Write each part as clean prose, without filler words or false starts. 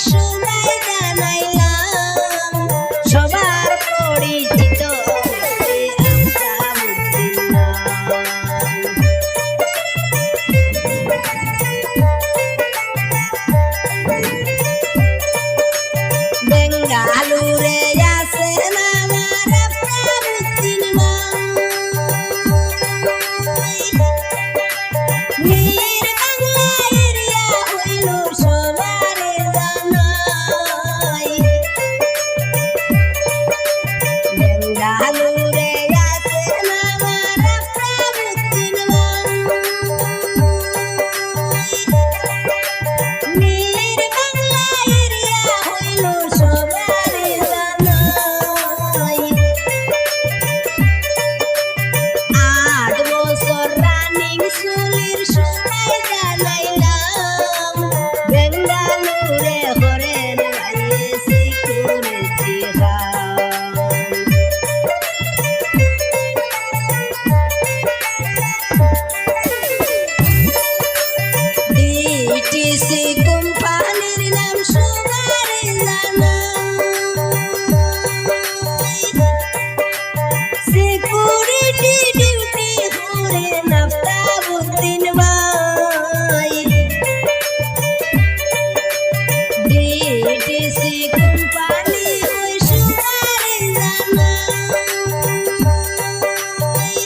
সবাই জানাইলাম সবার পরিচিত বেঙ্গালুরে আছে আমার আফতাবউদ্দিন নীর বাংলা এরিয়া হইল সবার জানাই বেঙ্গালুরে আছে আমার আফতাবউদ্দিন নীর বাংলা এরিয়া হইল সবার জানাই 8 বছর রানিং চুলির সবাই জানাইলাম বেঙ্গালুরে হরেন ভাইয়ে সিকিউরিটি ডিটিসি কোম্পানির নাম সবার জানাই সিকিউরিটি ডিউটি করেন আফতাবউদ্দিন ভাই ডিটিসি কোম্পানি ওই সবার জানাই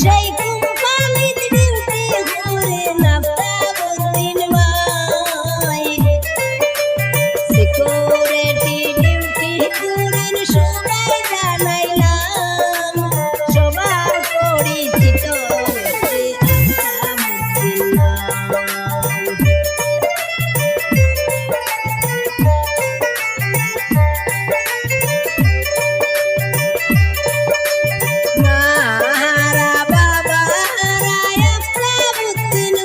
সেই কোম্পানিতে ডিউটি করেন আফতাবউদ্দিন ভাই সিকিউরিটি ডিউটি করেন সবাই জানাইলাম সবার পরিচিত মাহারা বাবা রায় আফতাবউদ্দিন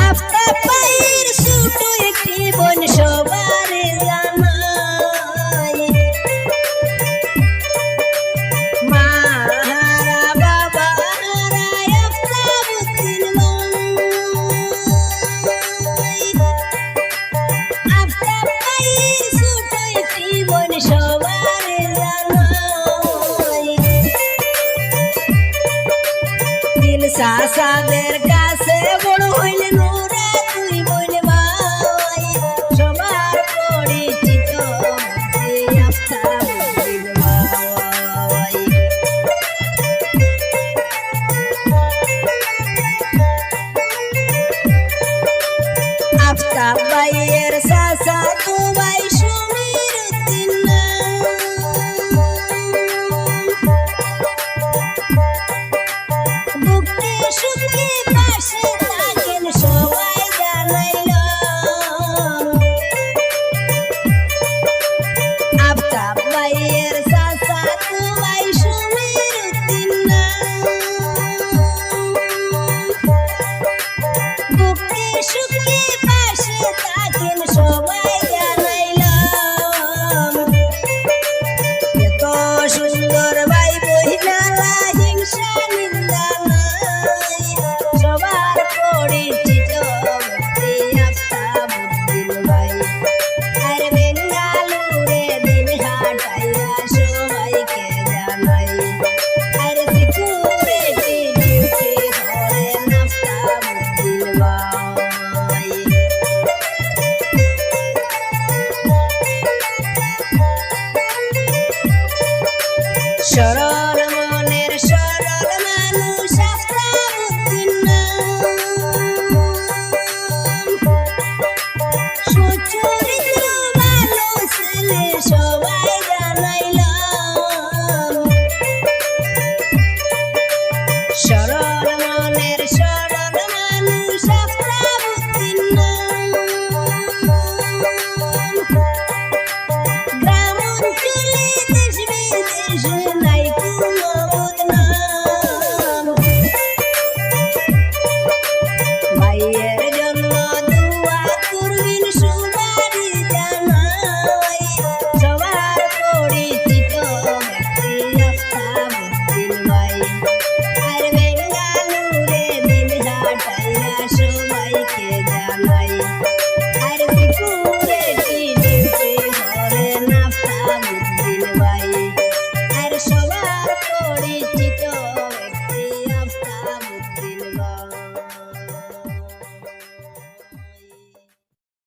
আফতাব ভাইয়ের ছোট একটি বোন সবার জানাই মাহারা বাবা রায় আফতাবউদ্দিন আফতাব ভাইয়ের ছোট একটি বোন সবার জানাই দিল সাসাদের কাছে বড় হইলে নোরা তুই বোন ভাই সবার পরিচিত আফতাবউদ্দিন ভাই আফতাব ভাইয়ের চাচা তো ভাই সমীরউদ্দিন বুকে সুখে পাশে থাকেন সবাই জানাইলাম আফতাব ভাইয়ের চাচা তো ভাই সমীরউদ্দিন বুকে সুখে